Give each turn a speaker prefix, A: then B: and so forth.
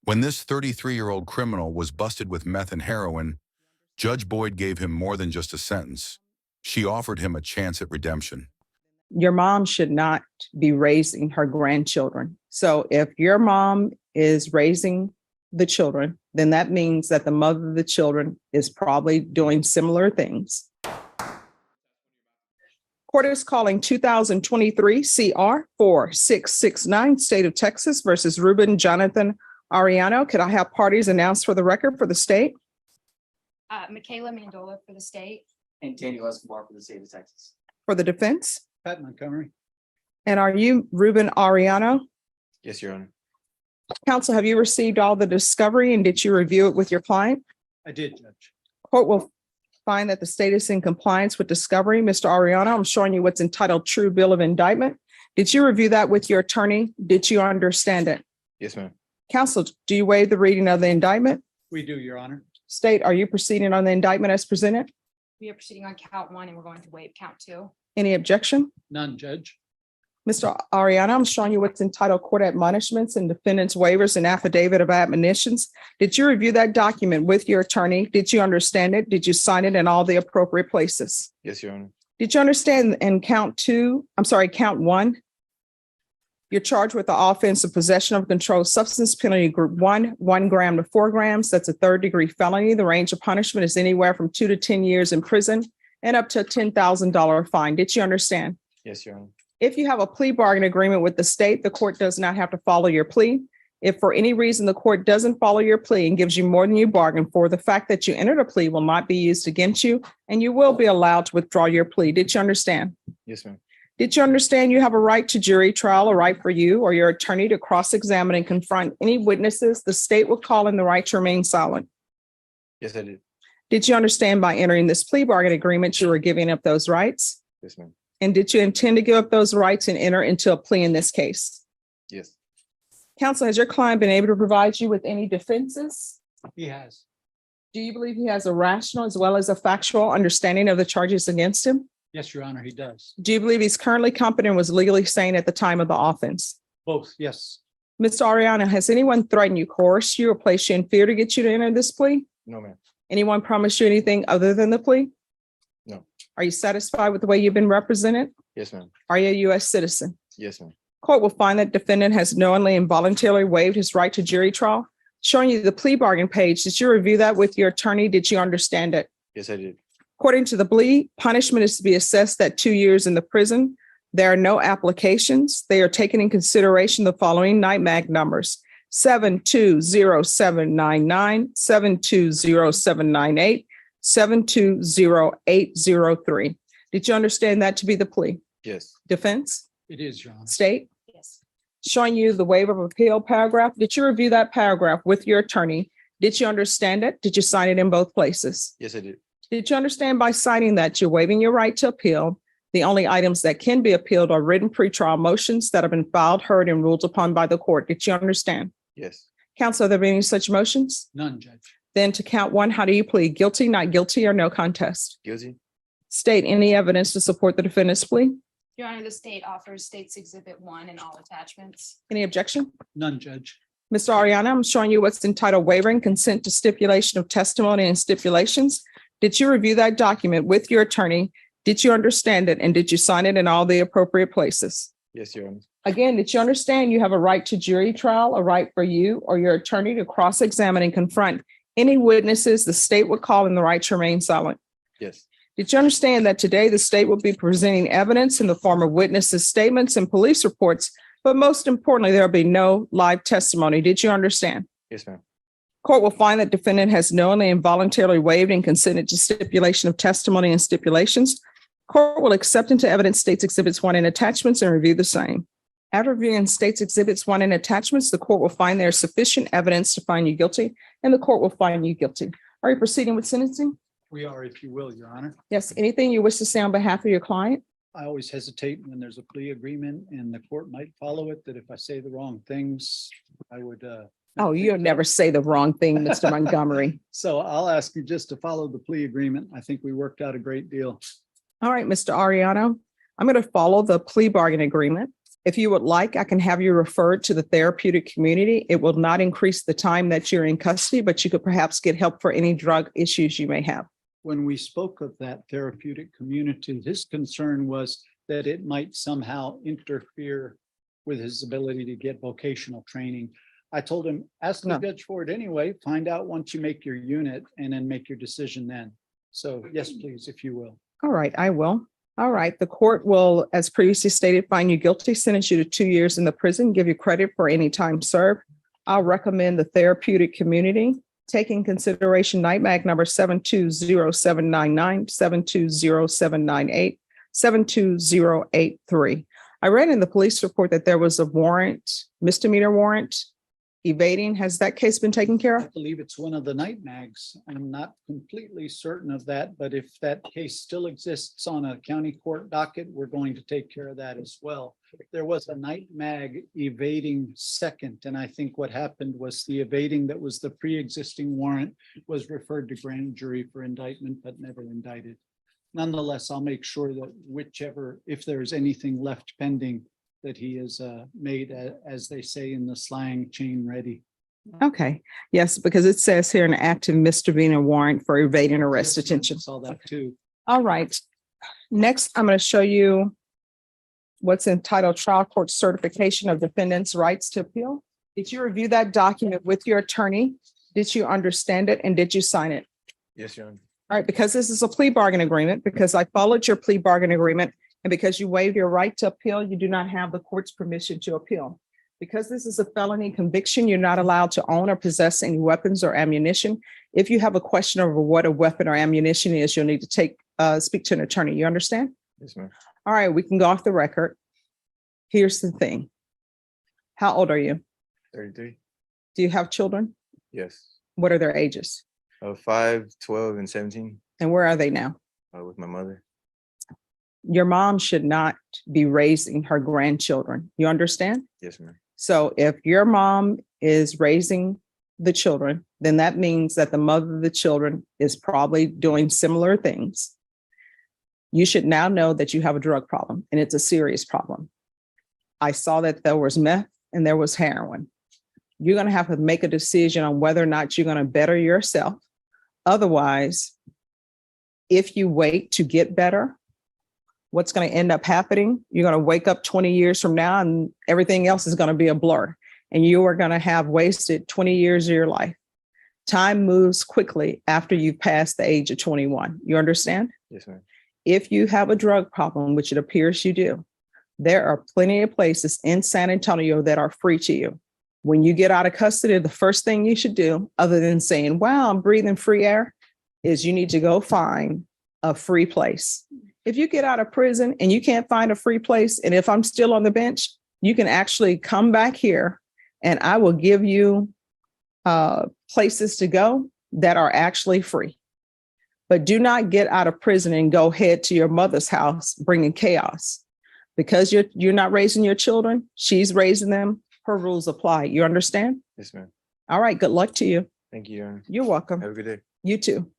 A: When this 33-year-old criminal was busted with meth and heroin, Judge Boyd gave him more than just a sentence. She offered him a chance at redemption.
B: Your mom should not be raising her grandchildren. So if your mom is raising the children, then that means that the mother of the children is probably doing similar things. Court is calling 2023 CR 4669, State of Texas versus Ruben Jonathan Ariano. Could I have parties announced for the record for the state?
C: Michaela Mandola for the state.
D: And Daniel Escobar for the state of Texas.
B: For the defense?
E: Pat Montgomery.
B: And are you Ruben Ariano?
D: Yes, Your Honor.
B: Counsel, have you received all the discovery and did you review it with your client?
E: I did, Judge.
B: Court will find that the state is in compliance with discovery. Mr. Ariano, I'm showing you what's entitled True Bill of Indictment. Did you review that with your attorney? Did you understand it?
D: Yes, ma'am.
B: Counsel, do you waive the reading of the indictment?
E: We do, Your Honor.
B: State, are you proceeding on the indictment as presented?
C: We are proceeding on count 1 and we're going to waive count 2.
B: Any objection?
E: None, Judge.
B: Mr. Ariano, I'm showing you what's entitled Court Admonishments and Defendant's Waivers and Affidavit of Admonitions. Did you review that document with your attorney? Did you understand it? Did you sign it in all the appropriate places?
D: Yes, Your Honor.
B: Did you understand in count 1? You're charged with the offense of possession of a controlled substance, penalty group 1, 1 gram to 4 grams. That's a third-degree felony. The range of punishment is anywhere from 2 to 10 years in prison and up to a $10,000 fine. Did you understand?
D: Yes, Your Honor.
B: If you have a plea bargain agreement with the state, the court does not have to follow your plea. If for any reason the court doesn't follow your plea and gives you more than you bargained for, the fact that you entered a plea will not be used against you, and you will be allowed to withdraw your plea. Did you understand?
D: Yes, ma'am.
B: Did you understand you have a right to jury trial, a right for you or your attorney to cross-examine and confront any witnesses the state will call in the right to remain silent?
D: Yes, I did.
B: Did you understand by entering this plea bargain agreement, you were giving up those rights?
D: Yes, ma'am.
B: And did you intend to give up those rights and enter into a plea in this case?
D: Yes.
B: Counsel, has your client been able to provide you with any defenses?
E: He has.
B: Do you believe he has a rational as well as a factual understanding of the charges against him?
E: Yes, Your Honor, he does.
B: Do you believe he's currently competent and was legally sane at the time of the offense?
E: Both, yes.
B: Mr. Ariano, has anyone threatened you, coerced you, or placed you in fear to get you to enter this plea?
D: No, ma'am.
B: Anyone promised you anything other than the plea?
D: No.
B: Are you satisfied with the way you've been represented?
D: Yes, ma'am.
B: Are you a U.S. citizen?
D: Yes, ma'am.
B: Court will find that defendant has knowingly and voluntarily waived his right to jury trial. Showing you the plea bargain page, did you review that with your attorney? Did you understand it?
D: Yes, I did.
B: According to the plea, punishment is to be assessed at 2 years in the prison. There are no applications. They are taking in consideration the following night mag numbers: 7207999, 72078, 7200803. Did you understand that to be the plea?
D: Yes.
B: Defense?
E: It is, Your Honor.
B: State?
C: Yes.
B: Showing you the waiver of appeal paragraph. Did you review that paragraph with your attorney? Did you understand it? Did you sign it in both places?
D: Yes, I did.
B: Did you understand by signing that you're waiving your right to appeal? The only items that can be appealed are written pretrial motions that have been filed, heard, and ruled upon by the court. Did you understand?
D: Yes.
B: Counsel, are there any such motions?
E: None, Judge.
B: Then to count 1, how do you plead? Guilty, not guilty, or no contest?
D: Guilty.
B: State any evidence to support the defendant's plea?
C: Your Honor, the state offers State's Exhibit 1 and all attachments.
B: Any objection?
E: None, Judge.
B: Mr. Ariano, I'm showing you what's entitled Waiver and Consent to Stipulation of Testimony and Stipulations. Did you review that document with your attorney? Did you understand it? And did you sign it in all the appropriate places?
D: Yes, Your Honor.
B: Again, did you understand you have a right to jury trial, a right for you or your attorney to cross-examine and confront any witnesses the state would call in the right to remain silent?
D: Yes.
B: Did you understand that today the state will be presenting evidence in the form of witnesses' statements and police reports, but most importantly, there will be no live testimony? Did you understand?
D: Yes, ma'am.
B: Court will find that defendant has knowingly and voluntarily waived and consented to stipulation of testimony and stipulations. Court will accept into evidence State's Exhibits 1 and attachments and review the same. After reviewing State's Exhibits 1 and attachments, the court will find there is sufficient evidence to find you guilty, and the court will find you guilty. Are you proceeding with sentencing?
E: We are, if you will, Your Honor.
B: Yes. Anything you wish to say on behalf of your client?
E: I always hesitate when there's a plea agreement and the court might follow it, that if I say the wrong things, I would.
B: Oh, you'll never say the wrong thing, Mr. Montgomery.
E: So I'll ask you just to follow the plea agreement. I think we worked out a great deal.
B: All right, Mr. Ariano, I'm going to follow the plea bargain agreement. If you would like, I can have you referred to the therapeutic community. It will not increase the time that you're in custody, but you could perhaps get help for any drug issues you may have.
E: When we spoke of that therapeutic community, his concern was that it might somehow interfere with his ability to get vocational training. I told him, ask the
B: No.
E: judge for it anyway, find out once you make your unit and then make your decision then. So yes, please, if you will.
B: All right, I will. All right, the court will, as previously stated, find you guilty, sentence you to 2 years in the prison, give you credit for any time served. I'll recommend the therapeutic community, taking consideration night mag number 720-799, 720-798, 720-83. I read in the police report that there was a warrant, misdemeanor warrant, evading. Has that case been taken care
E: I
B: of?
E: believe it's one of the night mags. I'm not completely certain of that, but if that case still exists on a county court docket, we're going to take care of that as well. There was a night mag evading second, and I think what happened was the evading that was the pre-existing warrant was referred to grand jury for indictment, but never indicted. Nonetheless, I'll make sure that whichever, if there's anything left pending, that he is made, as they say in the slang, chain ready.
B: Okay, yes, because it says here an active misdemeanor warrant for evading arrest detention.
E: Saw that too.
B: All right. Next, I'm going to show you what's entitled Trial Court Certification of Defendant's Rights to Appeal. Did you review that document with your attorney? Did you understand it and did you sign it?
D: Yes, Your Honor.
B: All right, because this is a plea bargain agreement, because I followed your plea bargain agreement, and because you waived your right to appeal, you do not have the court's permission to appeal. Because this is a felony conviction, you're not allowed to own or possess any weapons or ammunition. If you have a question over what a weapon or ammunition is, you'll need to speak to an attorney. You understand?
D: Yes, ma'am.
B: All right, we can go off the record. Here's the thing. How old are you?
D: 33.
B: Do you have children?
D: Yes.
B: What are their ages?
D: 5, 12, and 17.
B: And where are they now?
D: With my mother.
B: Your mom should not be raising her grandchildren. You understand?
D: Yes, ma'am.
B: So if your mom is raising the children, then that means that the mother of the children is probably doing similar things. You should now know that you have a drug problem, and it's a serious problem. I saw that there was meth and there was heroin. You're going to have to make a decision on whether or not you're going to better yourself. Otherwise, if you wait to get better, what's going to end up happening? You're going to wake up 20 years from now and everything else is going to be a blur. And you are going to have wasted 20 years of your life. Time moves quickly after you pass the age of 21. You understand?
D: Yes, ma'am.
B: If you have a drug problem, which it appears you do, there are plenty of places in San Antonio that are free to you. When you get out of custody, the first thing you should do, other than saying, wow, I'm breathing free air, is you need to go find a free place. If you get out of prison and you can't find a free place, and if I'm still on the bench, you can actually come back here and I will give you places to go that are actually free. But do not get out of prison and go head to your mother's house bringing chaos. Because you're not raising your children, she's raising them, her rules apply. You understand?
D: Yes, ma'am.
B: All right, good luck to you.
D: Thank you, Your Honor.
B: You're welcome.
D: Have a good day.
B: You too.